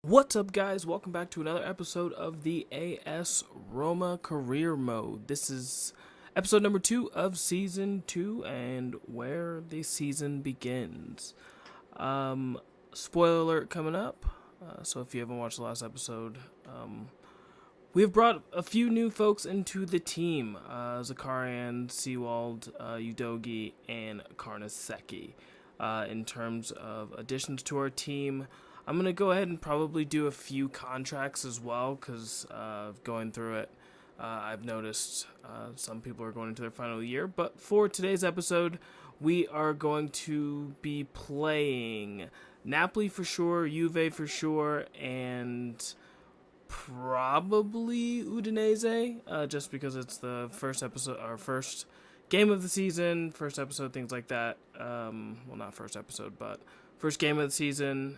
What's up, guys? Welcome back to another episode of the AS Roma Career Mode. This is episode number 2 of season 2 and where the season begins. Spoiler alert coming up. So if you haven't watched the last episode, we have brought a few new folks into the team. Zakarian, Seawald, Udogi, and Karnaseki. In terms of additions to our team, I'm going to go ahead and probably do a few contracts as well, because going through it, I've noticed some people are going into their final year. But for today's episode, we are going to be playing Napoli for sure, Juve for sure, and probably Udinese, just because it's the first episode, our first game of the season, first episode, things like that. Well, not first episode, but first game of the season.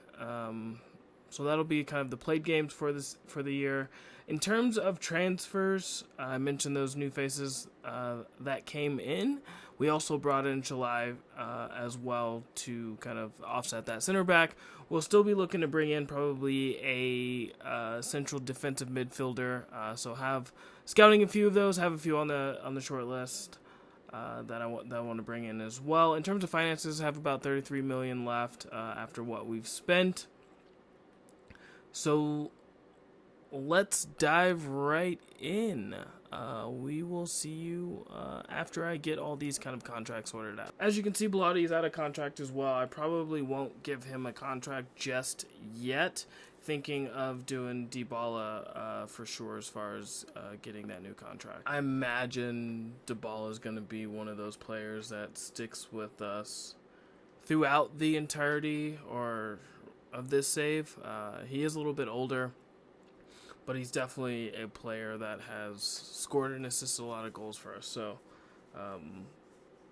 So that'll be kind of the played games for the year. In terms of transfers, I mentioned those new faces that came in. We also brought in July as well to kind of offset that center back. We'll still be looking to bring in probably a central defensive midfielder. So have scouting a few of those. Have a few on the short list. That I want to bring in as well. In terms of finances, I have about 33 million left after what we've spent. So let's dive right in. We will see you after I get all these kind of contracts sorted out. As you can see, Bellotti is out of contract as well. I probably won't give him a contract just yet. Thinking of doing Dybala for sure as far as getting that new contract. I imagine Dybala is going to be one of those players that sticks with us throughout the entirety of this save. He is a little bit older, but he's definitely a player that has scored and assisted a lot of goals for us. So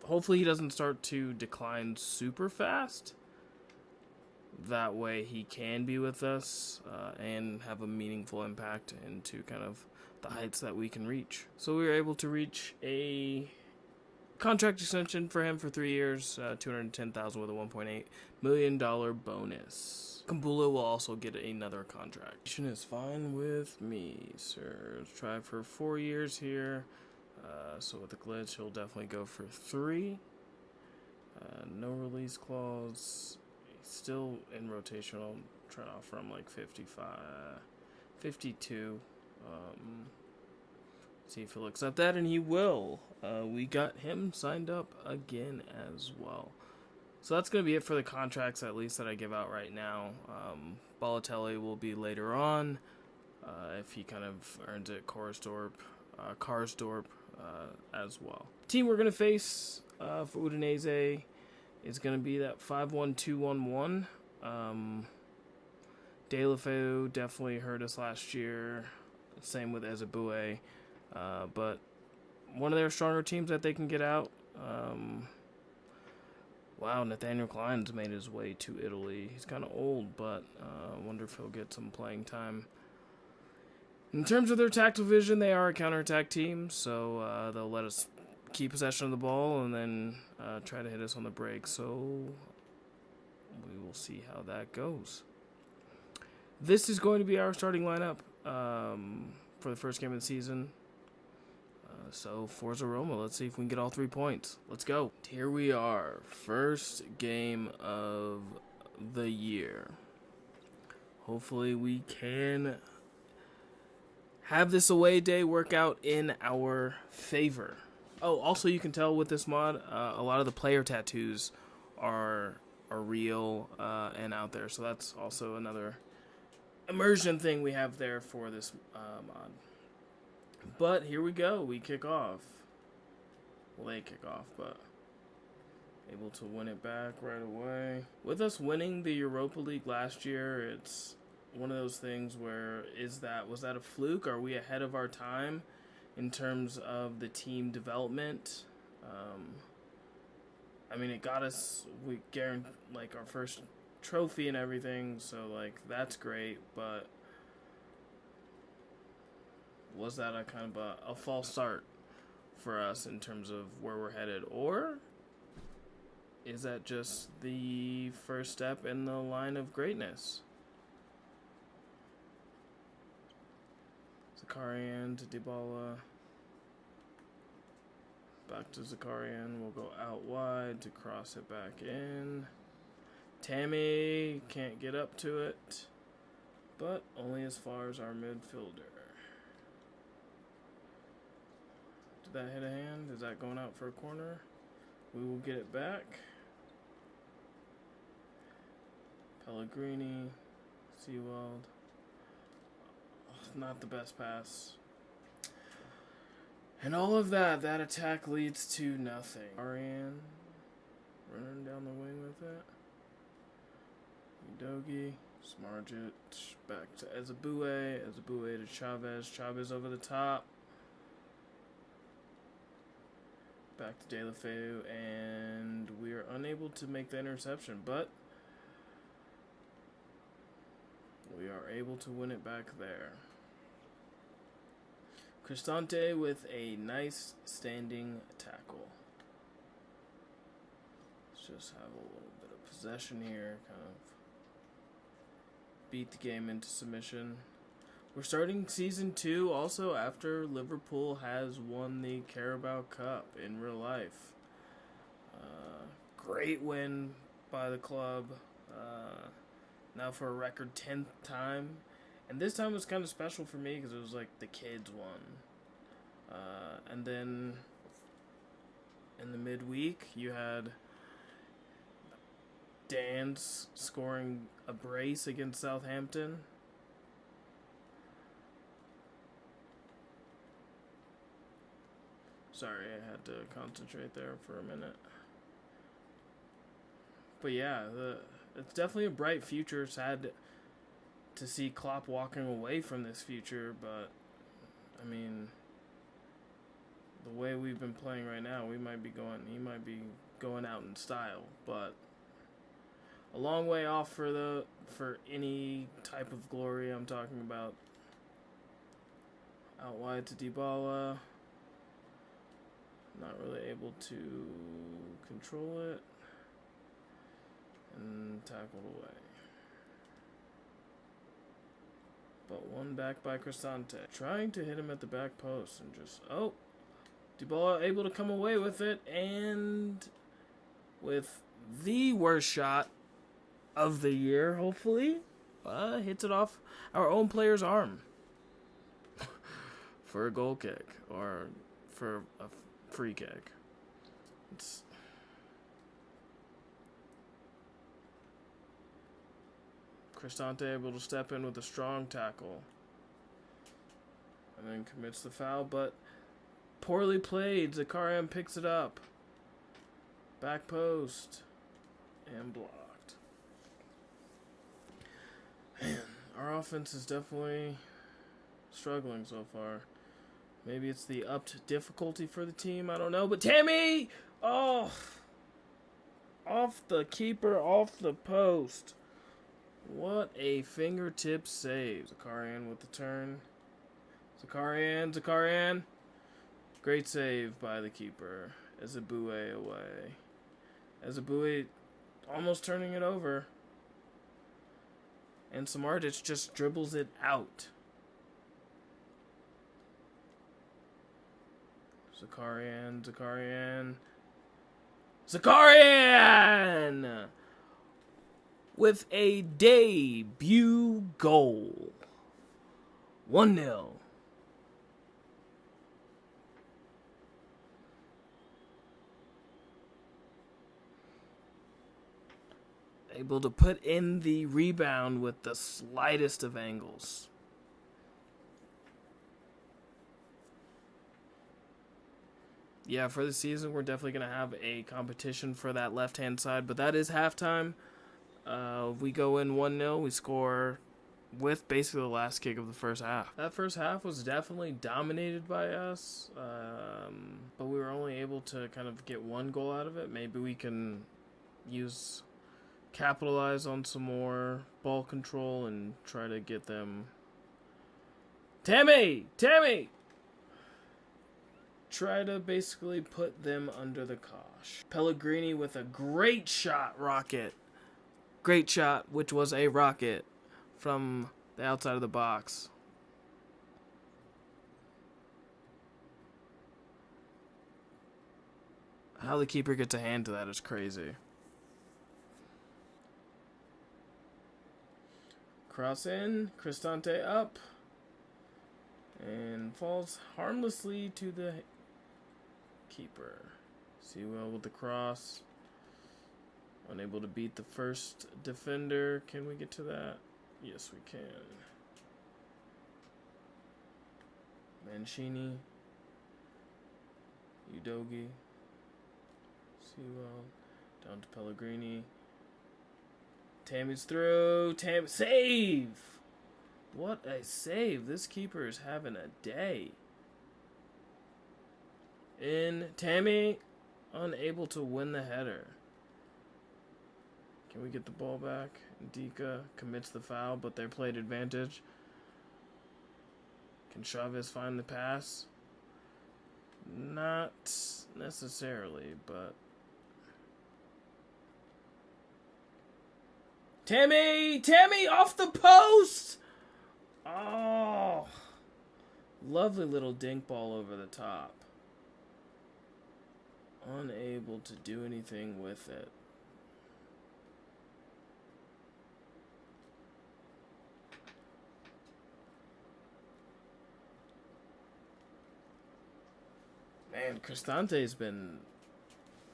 hopefully he doesn't start to decline super fast. That way he can be with us and have a meaningful impact into kind of the heights that we can reach. So we were able to reach a contract extension for him for 3 years, $210,000 with a $1.8 million bonus. Kambula will also get another contract. Is fine with me, sir. Let's try for 4 years here. So with the glitch, he'll definitely go for 3. No release clause. Still in rotation. I'll try to offer him like 52. See if he'll accept that, and he will. We got him signed up again as well. So that's going to be it for the contracts, at least that I give out right now. Balotelli will be later on if he kind of earns it. Karsdorp as well. Team we're going to face for Udinese is going to be that 5-1-2-1-1. Deulofeu definitely hurt us last year. Same with Ezebue. But one of their stronger teams that they can get out. Wow, Nathaniel Klein's made his way to Italy. He's kind of old, but I wonder if he'll get some playing time. In terms of their tactical vision, they are a counterattack team, so they'll let us keep possession of the ball and then try to hit us on the break. So we will see how that goes. This is going to be our starting lineup for the first game of the season. So Forza Roma, let's see if we can get all 3 points. Let's go. Here we are. First game of the year. Hopefully we can have this away day work out in our favor. Oh, also you can tell with this mod, a lot of the player tattoos are real and out there. So that's also another immersion thing we have there for this mod. But here we go. We kick off. Well, they kick off, but able to win it back right away. With us winning the Europa League last year, it's one of those things where was that a fluke? Are we ahead of our time in terms of the team development? I mean, it got us, we guaranteed like our first trophy and everything, so like that's great, but was that a kind of a false start for us in terms of where we're headed? Or is that just the first step in the line of greatness? Zakarian to Dybala. Back to Zakarian. We'll go out wide to cross it back in. Tammy can't get up to it, but only as far as our midfielder. Did that hit a hand? Is that going out for a corner? We will get it back. Pellegrini, Seawald. Not the best pass. And all of that attack leads to nothing. Ariane running down the wing with it. Udogi, Smarjic, back to Ezebue to Chavez over the top. Back to Deulofeu, and we are unable to make the interception, but we are able to win it back there. Cristante with a nice standing tackle. Let's just have a little bit of possession here, kind of beat the game into submission. We're starting season 2 also after Liverpool has won the Carabao Cup in real life. Great win by the club. Now for a record 10th time. And this time was kind of special for me because it was like the kids won. And then in the midweek, you had Dan's scoring a brace against Southampton. Sorry, I had to concentrate there for a minute. But yeah, it's definitely a bright future. Sad to see Klopp walking away from this future, but I mean, the way we've been playing right now, he might be going out in style, but a long way off for any type of glory. I'm talking about out wide to Dybala, not really able to control it, and tackled away. But one back by Cristante. Trying to hit him at the back post and just... Oh! Dybala able to come away with it. And with the worst shot of the year, hopefully. Hits it off our own player's arm. For a goal kick. Or for a free kick. It's... Cristante able to step in with a strong tackle. And then commits the foul, but poorly played. Zakarian picks it up. Back post. And blocked. Man, our offense is definitely struggling so far. Maybe it's the upped difficulty for the team. I don't know. But Tammy! Oh! Off the keeper, off the post. What a fingertip save. Zakarian with the turn. Zakarian. Great save by the keeper. Ezebue away. Ezebue almost turning it over. And Samardic just dribbles it out. Zakarian! With a debut goal. 1-0. Able to put in the rebound with the slightest of angles. Yeah, for the season, we're definitely going to have a competition for that left-hand side, but that is halftime. We go in 1-0. We score with basically the last kick of the first half. That first half was definitely dominated by us, but we were only able to kind of get one goal out of it. Maybe we can capitalize on some more ball control and try to get them. Tammy! Try to basically put them under the cosh. Pellegrini with a great shot, rocket. Great shot, which was a rocket from the outside of the box. How the keeper gets a hand to that is crazy. Cross in, Cristante up, and falls harmlessly to the keeper. Sewell with the cross. Unable to beat the first defender. Can we get to that? Yes, we can. Mancini. Udogi. Sewell. Down to Pellegrini. Tammy's through. Save! What a save. This keeper is having a day. In. Tammy. Unable to win the header. Can we get the ball back? Ndika commits the foul, but they're played advantage. Can Chavez find the pass? Not necessarily, but... Tammy off the post! Oh! Lovely little dink ball over the top. Unable to do anything with it. Man, Cristante's been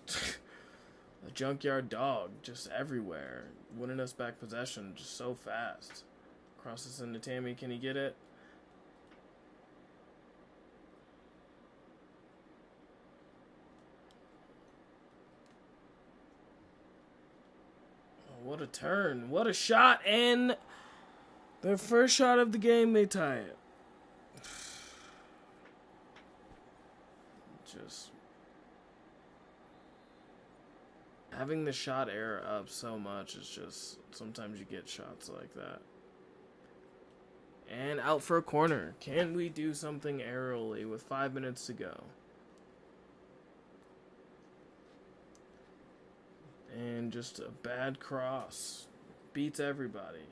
a junkyard dog, just everywhere. Winning us back possession just so fast. Crosses into Tammy, can he get it? Oh, what a turn, what a shot, and their first shot of the game, they tie it. Just having the shot error up so much is just, sometimes you get shots like that. And out for a corner. Can we do something aerially with 5 minutes to go? And just a bad cross. Beats everybody.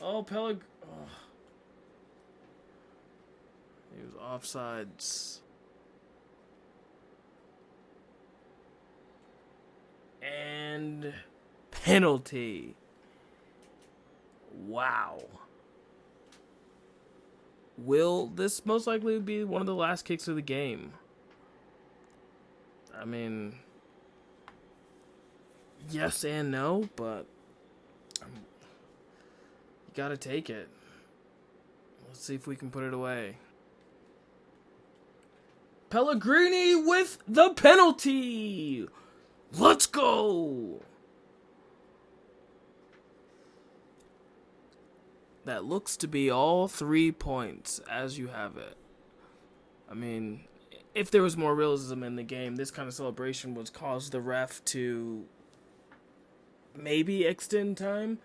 Oh, Oh. He was offsides. And penalty. Wow. Will this most likely be one of the last kicks of the game? I mean, yes and no, but you gotta take it. Let's see if we can put it away. Pellegrini with the penalty! Let's go! That looks to be all 3 points as you have it. I mean, if there was more realism in the game, this kind of celebration would cause the ref to maybe extend time,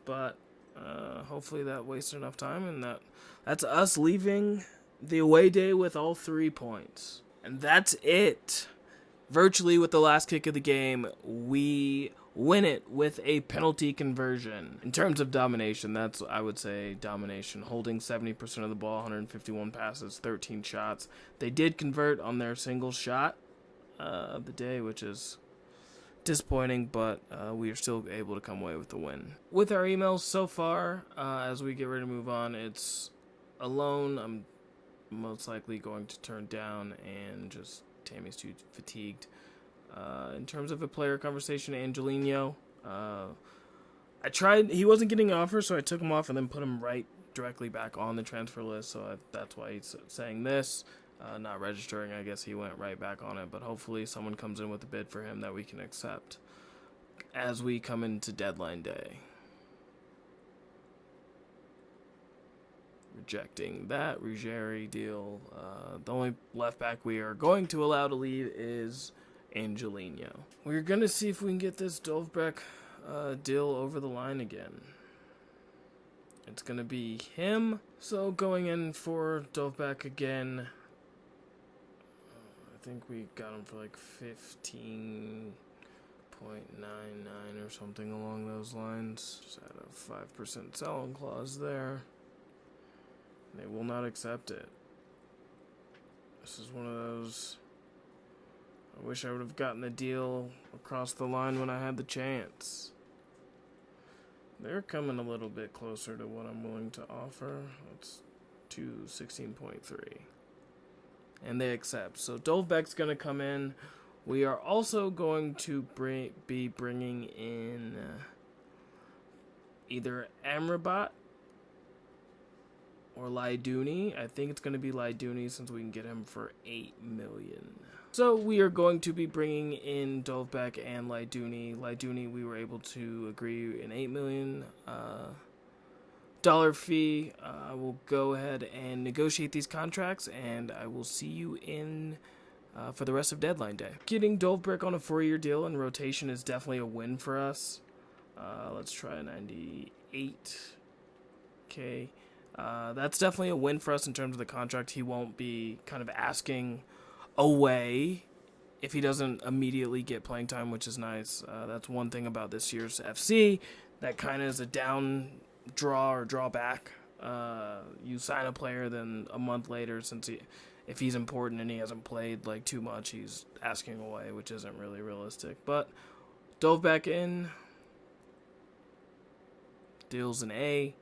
but hopefully that wasted enough time, and that's us leaving the away day with all 3 points. And that's it. Virtually with the last kick of the game, we win it with a penalty conversion. In terms of domination, that's, I would say, domination. Holding 70% of the ball, 151 passes, 13 shots. They did convert on their single shot of the day, which is disappointing, but we are still able to come away with the win. With our emails so far, as we get ready to move on, it's alone. I'm most likely going to turn down, and just Tammy's too fatigued. In terms of a player conversation, Angelino, I tried, he wasn't getting an offer, so I took him off and then put him right directly back on the transfer list, so that's why he's saying this. Not registering, I guess he went right back on it, but hopefully someone comes in with a bid for him that we can accept as we come into deadline day. Rejecting that Ruggieri deal. The only left back we are going to allow to leave is Angelino. We're going to see if we can get this Dovbek deal over the line again. It's going to be him. So going in for Dovbek again. I think we got him for like 15.99 or something along those lines. Just had a 5% sell-on clause there. They will not accept it. This is one of those. I wish I would have gotten the deal across the line when I had the chance. They're coming a little bit closer to what I'm willing to offer. That's to 16.3. And they accept. So Dovbek's going to come in. We are also going to be bringing in either Amrabat or Laidouni. I think it's going to be Laidouni since we can get him for $8 million. So we are going to be bringing in Dovbek and Laidouni. Laidouni, we were able to agree an $8 million dollar fee. I will go ahead and negotiate these contracts, and I will see you in for the rest of deadline day. Getting Dovbek on a 4-year deal in rotation is definitely a win for us. Let's try 98K. That's definitely a win for us in terms of the contract. He won't be kind of asking away if he doesn't immediately get playing time, which is nice. That's one thing about this year's FC that kind of is a down draw or drawback. You sign a player, then a month later, if he's important and he hasn't played like too much, he's asking away, which isn't really realistic. But Dovbek in, deals an A.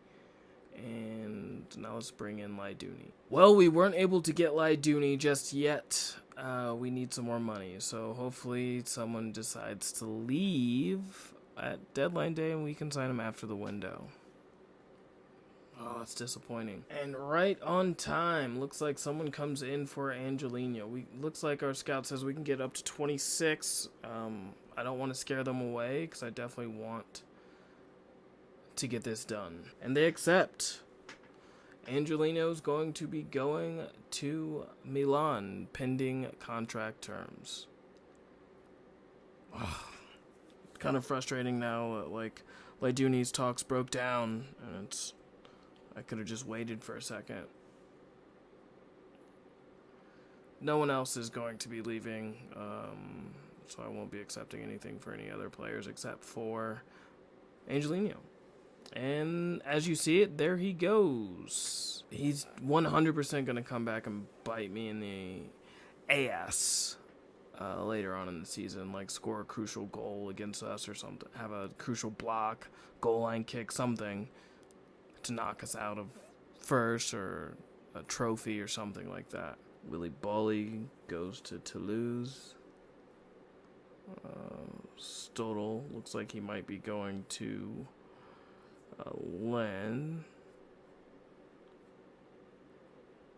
And now let's bring in Laidouni. Well, we weren't able to get Laidouni just yet. We need some more money. So hopefully someone decides to leave at deadline day and we can sign him after the window. Oh, that's disappointing. And right on time. Looks like someone comes in for Angelino. Looks like our scout says we can get up to 26. I don't want to scare them away because I definitely want to get this done. And they accept. Angelino's going to be going to Milan pending contract terms. Kind of frustrating now that like Laidouni's talks broke down and I could have just waited for a second. No one else is going to be leaving, so I won't be accepting anything for any other players except for Angelino. And as you see it, there he goes. He's 100% going to come back and bite me in the ass later on in the season. Like score a crucial goal against us or something. Have a crucial block, goal line kick, something to knock us out of first or a trophy or something like that. Willy Bolly goes to Toulouse. Stodl looks like he might be going to Len.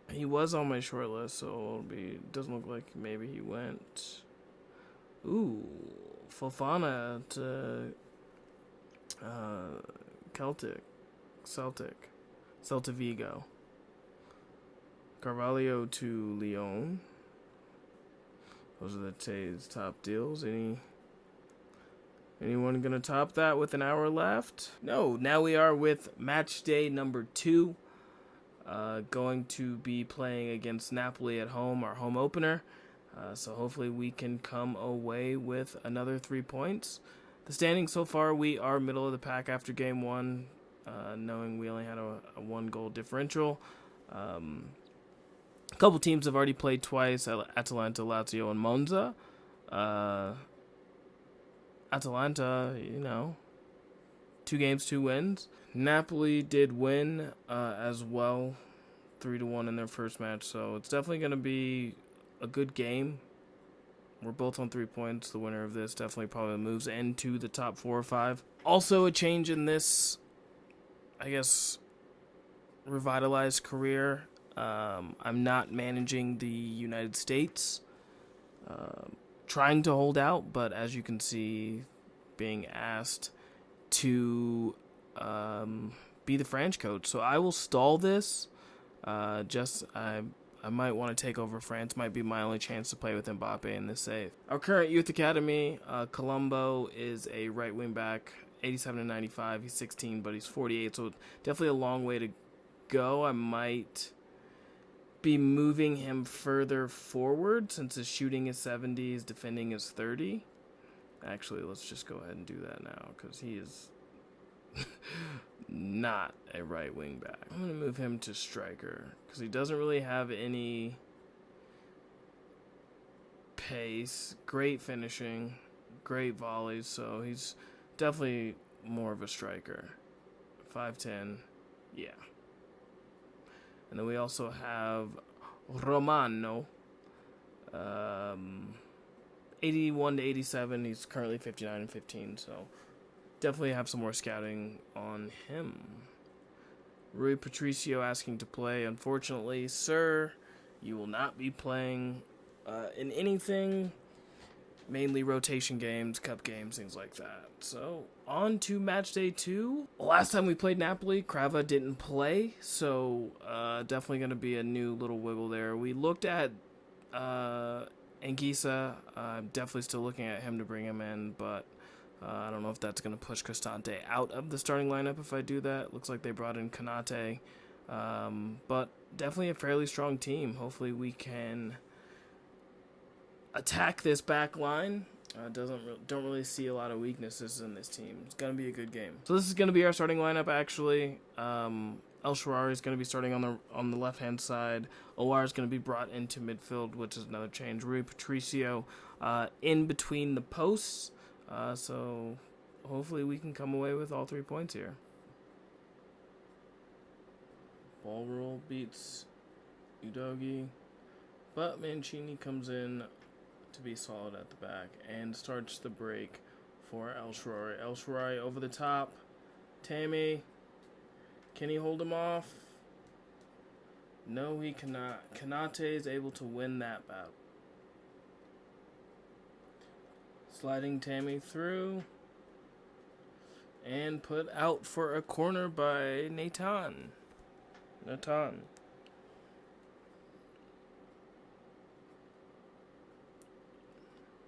He was on my short list, so doesn't look like maybe he went. Ooh, Fofana to Celta Vigo. Carvalho to Lyon. Those are today's top deals. Anyone gonna top that with an hour left? No, now we are with match day number 2. Going to be playing against Napoli at home, our home opener. So hopefully we can come away with another 3 points. The standings so far, we are middle of the pack after game 1, knowing we only had a 1-goal differential. A couple teams have already played twice, Atalanta, Lazio, and Monza. Atalanta, 2 games, 2 wins. Napoli did win as well, 3-1 in their first match, so it's definitely going to be a good game. We're both on 3 points. The winner of this definitely probably moves into the top 4 or 5. Also a change in this, I guess, revitalized career. I'm not managing the United States. Trying to hold out, but as you can see, being asked to be the French coach. So I will stall this. I might want to take over France. Might be my only chance to play with Mbappe in this save. Our current youth academy, Colombo is a right wing back, 87 to 95. He's 16, but he's 48, so definitely a long way to go. I might be moving him further forward since his shooting is 70, his defending is 30. Actually, let's just go ahead and do that now because he is not a right wing back. I'm going to move him to striker because he doesn't really have any pace, great finishing, great volleys, so he's definitely more of a striker. 5'10", yeah. And then we also have Romano, 81 to 87. He's currently 59 and 15, so definitely have some more scouting on him. Rui Patricio asking to play. Unfortunately, sir, you will not be playing in anything, mainly rotation games, cup games, things like that. So, on to match day 2. Last time we played Napoli, Crava didn't play, so definitely going to be a new little wiggle there. We looked at Anguissa. I'm definitely still looking at him to bring him in, but I don't know if that's going to push Cristante out of the starting lineup if I do that. Looks like they brought in Kanate, but definitely a fairly strong team. Hopefully we can attack this back line. Don't really see a lot of weaknesses in this team. It's going to be a good game. So this is going to be our starting lineup, actually. El Shaarawy is going to be starting on the left-hand side. Owar is going to be brought into midfield, which is another change. Rui Patricio in between the posts. So hopefully we can come away with all 3 points here. Ball roll beats Udogi, but Mancini comes in to be solid at the back and starts the break for El Shaarawy. El Shaarawy over the top. Tammy, can he hold him off? No, he cannot. Kanate is able to win that bout. Sliding Tammy through and put out for a corner by Nathan.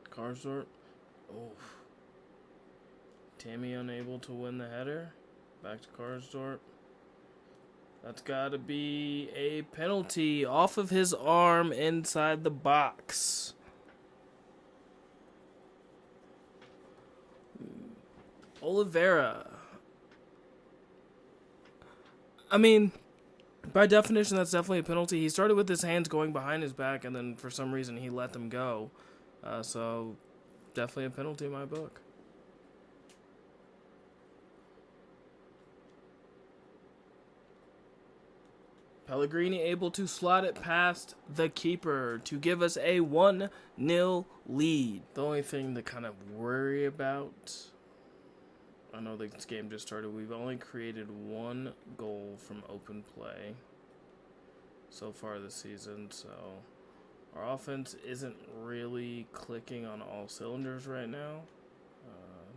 Karsdorp. Oh. Tammy unable to win the header. Back to Karsdorp. That's got to be a penalty off of his arm inside the box. Oliveira. I mean, by definition, that's definitely a penalty. He started with his hands going behind his back, and then for some reason he let them go. So, definitely a penalty in my book. Pellegrini able to slot it past the keeper to give us a 1-0 lead. The only thing to kind of worry about, I know this game just started, we've only created 1 goal from open play so far this season, so our offense isn't really clicking on all cylinders right now.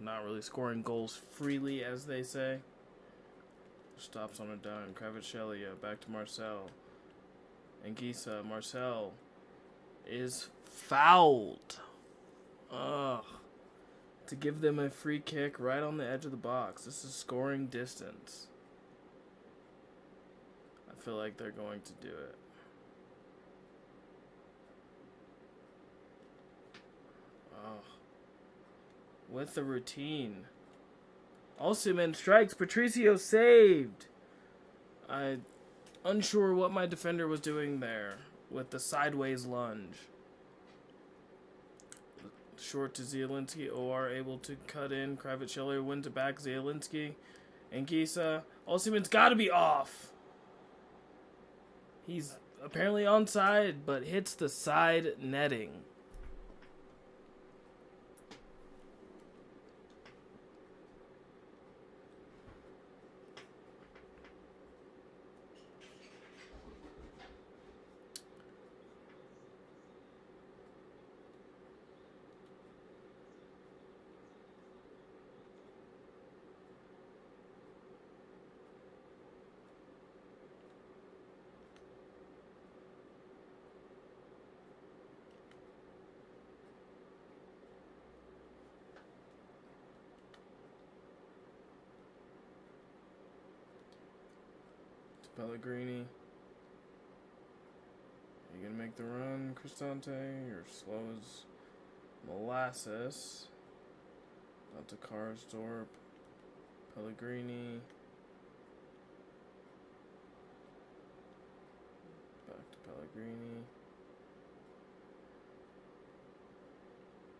Not really scoring goals freely, as they say. Stops on a dime. Kvaratskhelia back to Marcel. Anguissa. Marcel is fouled. Ugh. To give them a free kick right on the edge of the box. This is scoring distance. I feel like they're going to do it. Oh. With the routine. Osimhen strikes. Patricio saved. I'm unsure what my defender was doing there with the sideways lunge. Short to Zielinski. OR able to cut in. Kvaratskhelia wins it back. Zielinski. Anguissa. Osimhen's got to be off. He's apparently onside, but hits the side netting. Pellegrini. Are you going to make the run, Cristante? You're slow as molasses. Out to Karsdorp. Pellegrini. Back to Pellegrini.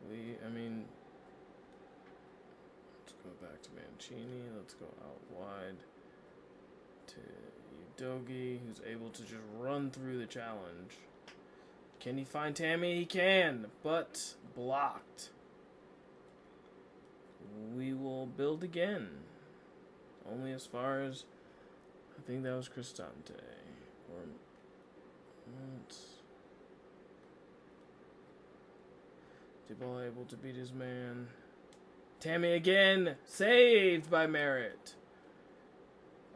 I mean, let's go back to Mancini. Let's go out wide to Udogi, who's able to just run through the challenge. Can he find Tammy? He can, but blocked. We will build again. Only as far as, I think that was Cristante. Or, what? Dybala able to beat his man. Tammy again! Saved by Merritt.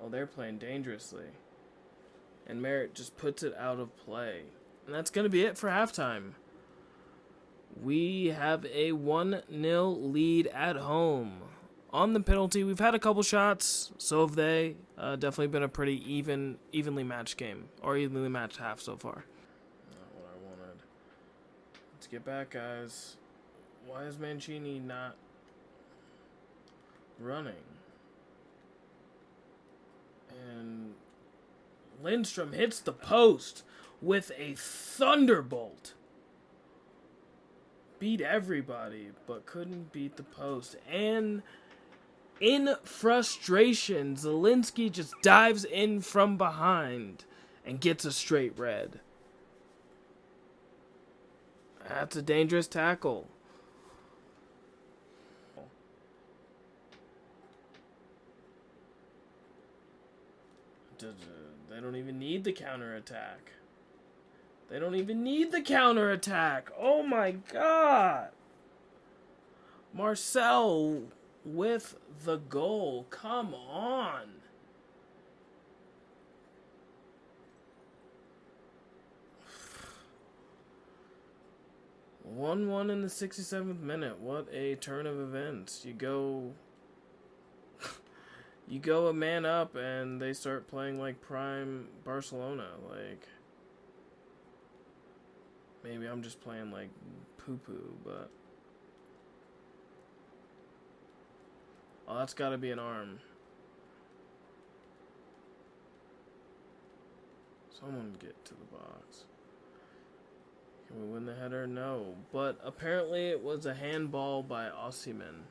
Oh, they're playing dangerously. And Merritt just puts it out of play. And that's going to be it for halftime. We have a 1-0 lead at home. On the penalty, we've had a couple shots. So have they. Definitely been a pretty evenly matched game. Or evenly matched half so far. Not what I wanted. Let's get back, guys. Why is Mancini not running? And Lindstrom hits the post with a thunderbolt. Beat everybody, but couldn't beat the post. And in frustration, Zielinski just dives in from behind and gets a straight red. That's a dangerous tackle. They don't even need the counterattack. They don't even need the counterattack. Oh my God. Marcel with the goal. Come on. (1-1) in the 67th minute. What a turn of events. You go a man up and they start playing like prime Barcelona. Like, maybe I'm just playing like poo-poo, but... Oh, that's got to be an arm. Someone get to the box. Can we win the header? No. But apparently it was a handball by Osimhen.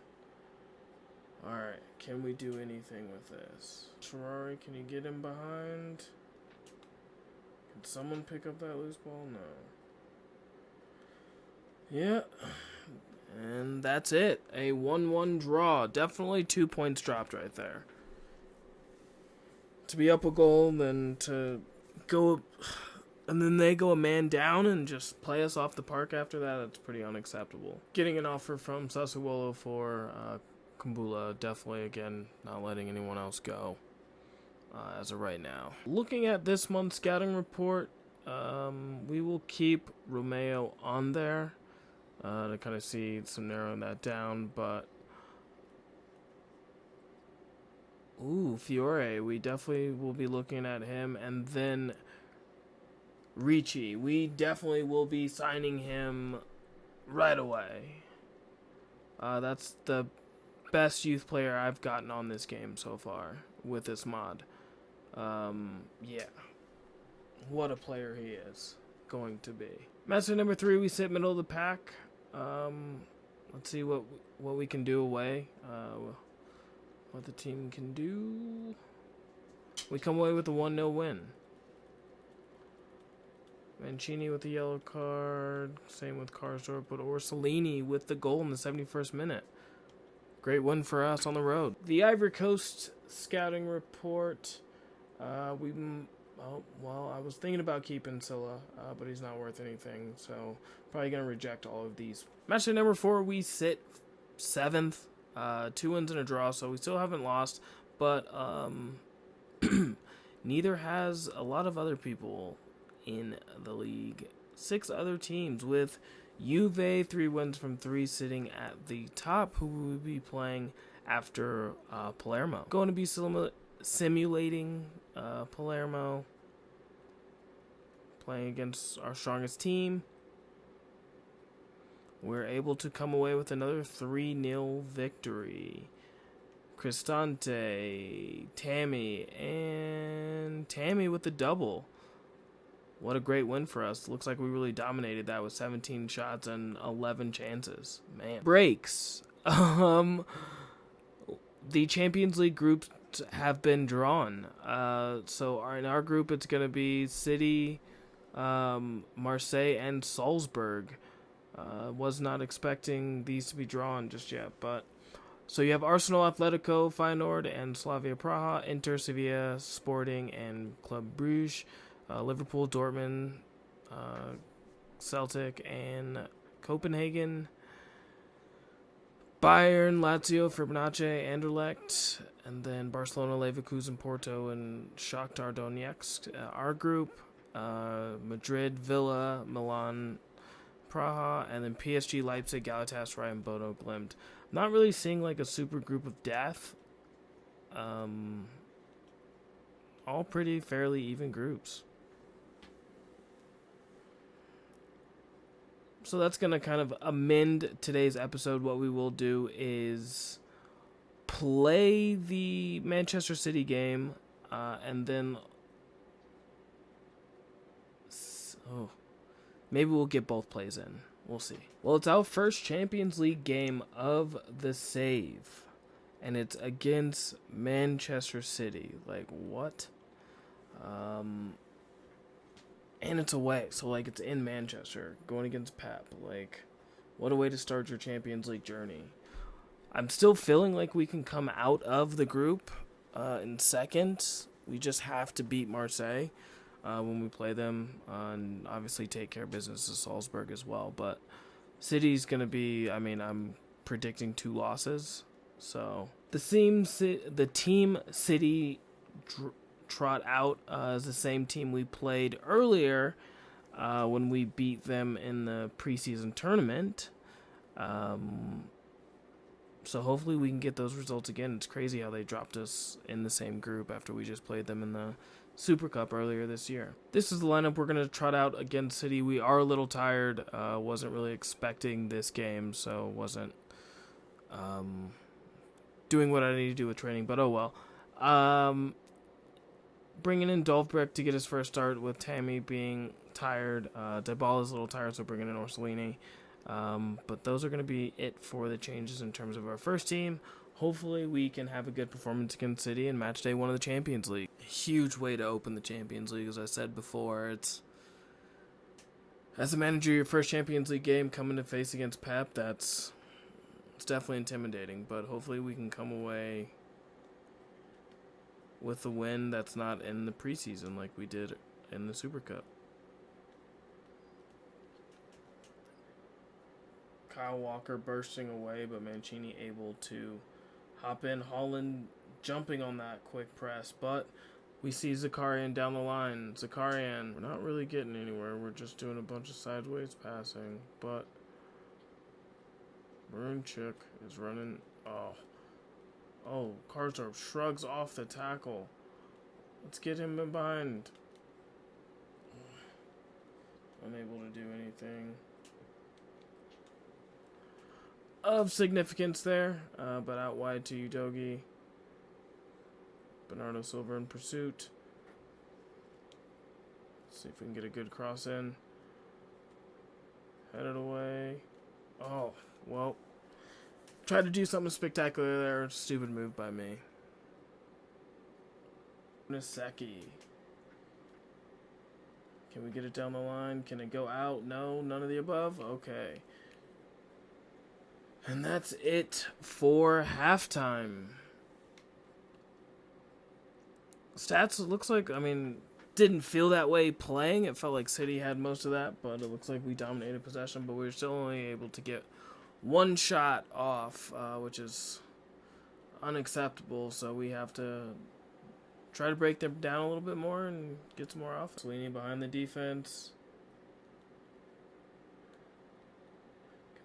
Alright, can we do anything with this? Ferrari, can you get him behind? Can someone pick up that loose ball? No. Yeah. And that's it. A 1-1 draw. Definitely 2 points dropped right there. To be up a goal, then to go... And then they go a man down and just play us off the park after that. That's pretty unacceptable. Getting an offer from Sassuolo for Kumbula, definitely, again, not letting anyone else go as of right now. Looking at this month's scouting report, we will keep Romeo on there to kind of see some narrowing that down. But, Fiore, we definitely will be looking at him. And then... Ricci, we definitely will be signing him right away. That's the best youth player I've gotten on this game so far with this mod. Yeah. What a player he is going to be. Master number 3, we sit middle of the pack. Let's see what we can do away. What the team can do. We come away with a 1-0 win. Mancini with the yellow card. Same with Karsdorp, but Orsolini with the goal in the 71st minute. Great win for us on the road. The Ivory Coast scouting report. I was thinking about keeping Silla, but he's not worth anything, so probably going to reject all of these. Match day number 4, we sit 7th. 2 wins and a draw, so we still haven't lost, but neither has a lot of other people in the league. 6 other teams, with Juve 3 wins from 3 sitting at the top, who will be playing after Palermo. Going to be simulating Palermo, playing against our strongest team. We're able to come away with another 3-0 victory. Cristante, Tammy with the double. what a great win for us. Looks like we really dominated that with 17 shots and 11 chances. Man. Breaks. The Champions League groups have been drawn. So in our group, it's going to be City, Marseille, and Salzburg. Was not expecting these to be drawn just yet, but so you have Arsenal, Atletico, Feyenoord, and Slavia Praha, Inter, Sevilla, Sporting, and Club Brugge, Liverpool, Dortmund, Celtic, and Copenhagen, Bayern, Lazio, Fenerbahce, Anderlecht, and then Barcelona, Leverkusen, Porto, and Shakhtar Donetsk. Our group, Madrid, Villa, Milan, Praha, and then PSG, Leipzig, Galatasaray, and Bodo Glimt. I'm not really seeing like a super group of death. All pretty fairly even groups. So that's going to kind of amend today's episode. What we will do is play the Manchester City game, and then maybe we'll get both plays in. We'll see. Well, it's our first Champions League game of the save, and it's against Manchester City. Like, what? And it's away, so, like, it's in Manchester, going against Pep. Like, what a way to start your Champions League journey. I'm still feeling like we can come out of the group in second. We just have to beat Marseille when we play them, and obviously take care of business to Salzburg as well. But City's going to be, I'm predicting 2 losses. So the team City trot out is the same team we played earlier when we beat them in the preseason tournament. So hopefully we can get those results again. It's crazy how they dropped us in the same group after we just played them in the Super Cup earlier this year. This is the lineup we're going to trot out against City. We are a little tired. Wasn't really expecting this game, so wasn't doing what I need to do with training, but oh well. Bringing in Dolberg to get his first start with Tammy being tired. Dybala's a little tired, so bringing in Orsolini. But those are going to be it for the changes in terms of our first team. Hopefully we can have a good performance against City in match day 1 of the Champions League. Huge way to open the Champions League, as I said before. It's as a manager, your first Champions League game coming to face against Pep, it's definitely intimidating, but hopefully we can come away with a win that's not in the preseason like we did in the Super Cup. Kyle Walker bursting away, but Mancini able to hop in. Holland jumping on that quick press, but we see Zakarian down the line. Zakarian, we're not really getting anywhere. We're just doing a bunch of sideways passing, but Brunchuk is running. Oh, Karsdorp shrugs off the tackle. Let's get him in behind. Unable to do anything of significance there, but out wide to Udogi. Bernardo Silva in pursuit. Let's see if we can get a good cross in. Headed away. Oh, well. Tried to do something spectacular there. Stupid move by me. Niseki. Can we get it down the line? Can it go out? No, none of the above? Okay. And that's it for halftime. Stats, it looks like, didn't feel that way playing. It felt like City had most of that, but it looks like we dominated possession, but we were still only able to get 1 shot off, which is unacceptable, so we have to try to break them down a little bit more and get some more off. Leaning behind the defense.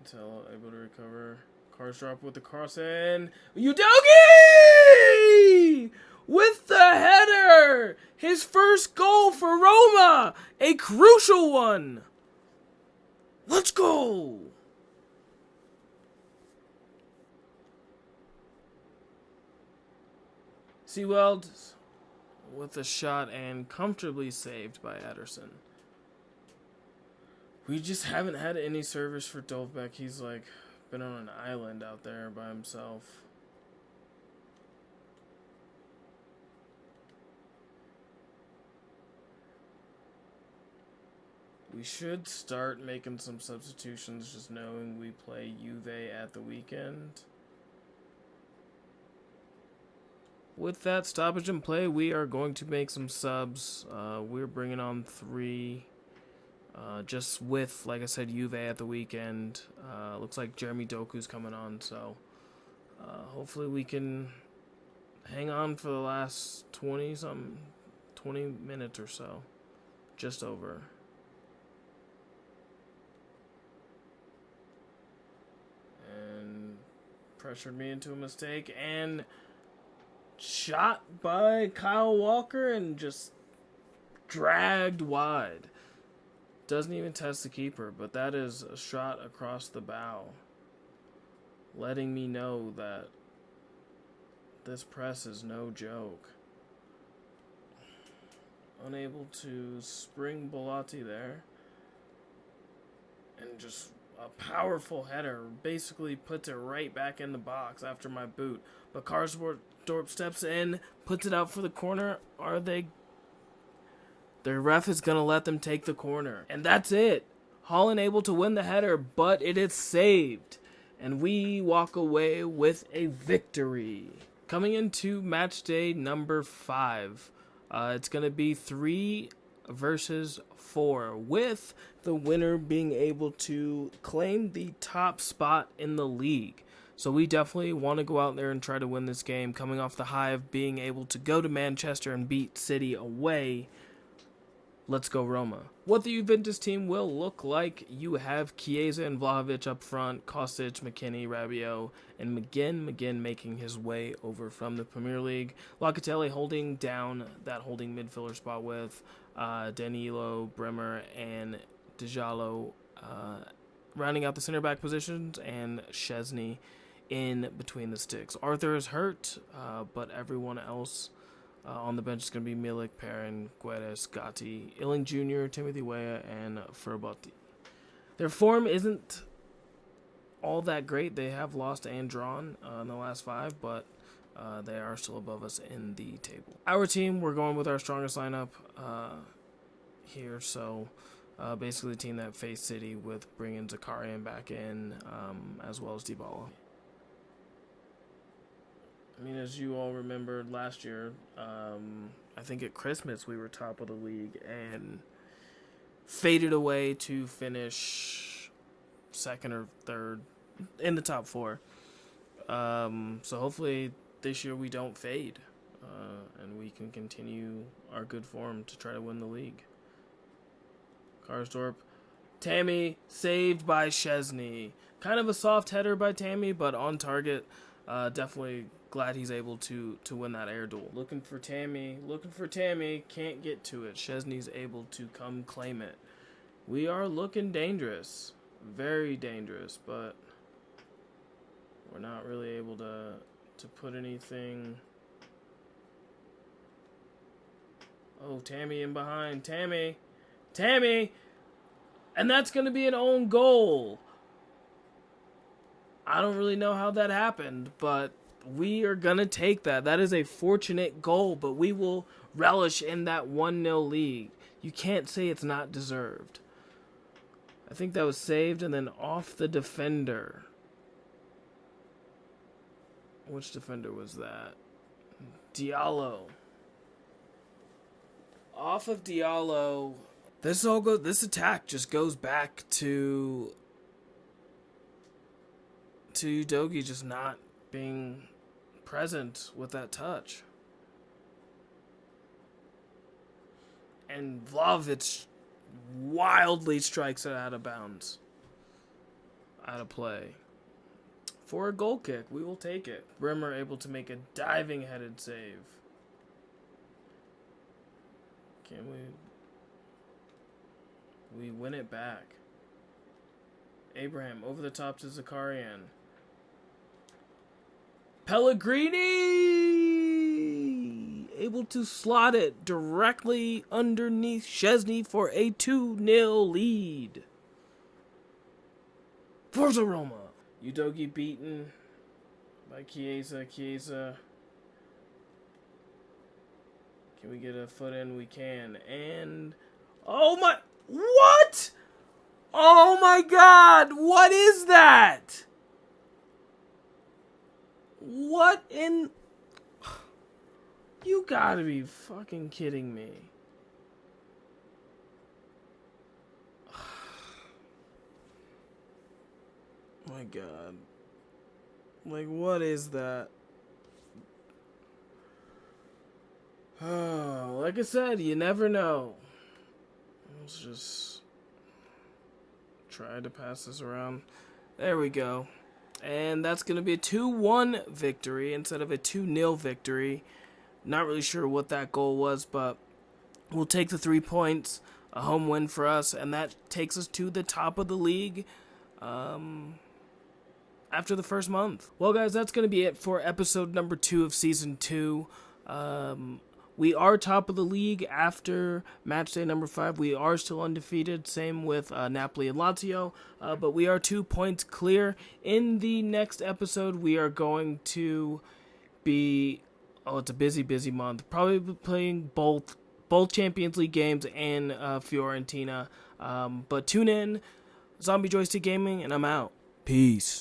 Cancelo able to recover. Karsdorp with the cross in. Udogi! With the header! His first goal for Roma! A crucial one! Let's go! Seaweld with a shot and comfortably saved by Ederson. We just haven't had any service for Dolbeck. He's like been on an island out there by himself. We should start making some substitutions, just knowing we play Juve at the weekend. With that stoppage in play, we are going to make some subs. We're bringing on 3. Just with, like I said, Juve at the weekend. Looks like Jeremy Doku's coming on, so hopefully we can hang on for the last 20 minutes or so. Just over. And pressured me into a mistake, and shot by Kyle Walker and just dragged wide. Doesn't even test the keeper, but that is a shot across the bow, letting me know that this press is no joke. Unable to spring Bolatti there, and just a powerful header basically puts it right back in the box after my boot. But Karsdorp steps in, puts it out for the corner. Their ref is going to let them take the corner. And that's it. Holland able to win the header, but it is saved. And we walk away with a victory. Coming into match day number 5. It's going to be 3 versus 4, with the winner being able to claim the top spot in the league. So we definitely want to go out there and try to win this game, coming off the high of being able to go to Manchester and beat City away. Let's go Roma. What the Juventus team will look like: you have Chiesa and Vlahovic up front, Kostic, McKennie, Rabiot, and McGinn making his way over from the Premier League. Locatelli holding down that holding midfielder spot with Danilo, Bremer, and Djalo rounding out the center back positions, and Szczesny in between the sticks. Arthur is hurt, but everyone else on the bench is going to be Milik, Perrin, Guedes, Gatti, Illing Jr., Timothy Weah, and Furbotti. Their form isn't all that great. They have lost and drawn in the last 5, but they are still above us in the table. Our team, we're going with our strongest lineup here. So basically the team that faced City, with bringing Zakarian back in, as well as Dybala. I mean, as you all remembered last year, I think at Christmas we were top of the league and faded away to finish 2nd or 3rd in the top 4. So hopefully this year we don't fade, and we can continue our good form to try to win the league. Karsdorp, Tammy saved by Szczesny. Kind of a soft header by Tammy, but on target. Definitely glad he's able to win that air duel. Looking for Tammy, can't get to it. Szczesny's able to come claim it. We are looking dangerous, very dangerous, but we're not really able to put anything. Oh, Tammy in behind, Tammy, and that's going to be an own goal. I don't really know how that happened, but we are going to take that. That is a fortunate goal, but we will relish in that 1-0 lead. You can't say it's not deserved. I think that was saved and then off the defender. Which defender was that? Diallo. Off of Diallo. This attack just goes back to Udogie just not being present with that touch. And Vlahovic wildly strikes it out of bounds. Out of play. For a goal kick, we will take it. Bremer able to make a diving headed save. Can we win it back? Abraham over the top to Zakarian. Pellegrini able to slot it directly underneath Szczesny for a 2-0 lead. Forza Roma. Udogi beaten by Chiesa. Can we get a foot in? We can. And oh my, what? Oh my God, what is that? What in? You gotta be fucking kidding me. My God. Like, what is that? Oh, like I said, you never know. Let's just try to pass this around. There we go. And that's going to be a 2-1 victory instead of a 2-0 victory. Not really sure what that goal was, but we'll take the 3 points. A home win for us, and that takes us to the top of the league after the first month. Well, guys, that's going to be it for episode number 2 of Season 2. We are top of the league after match day number 5. We are still undefeated. Same with Napoli and Lazio. But we are 2 points clear. In the next episode, we are going to be... Oh, it's a busy month. Probably playing both Champions League games and Fiorentina. But tune in. Zombie Joystick Gaming, and I'm out. Peace.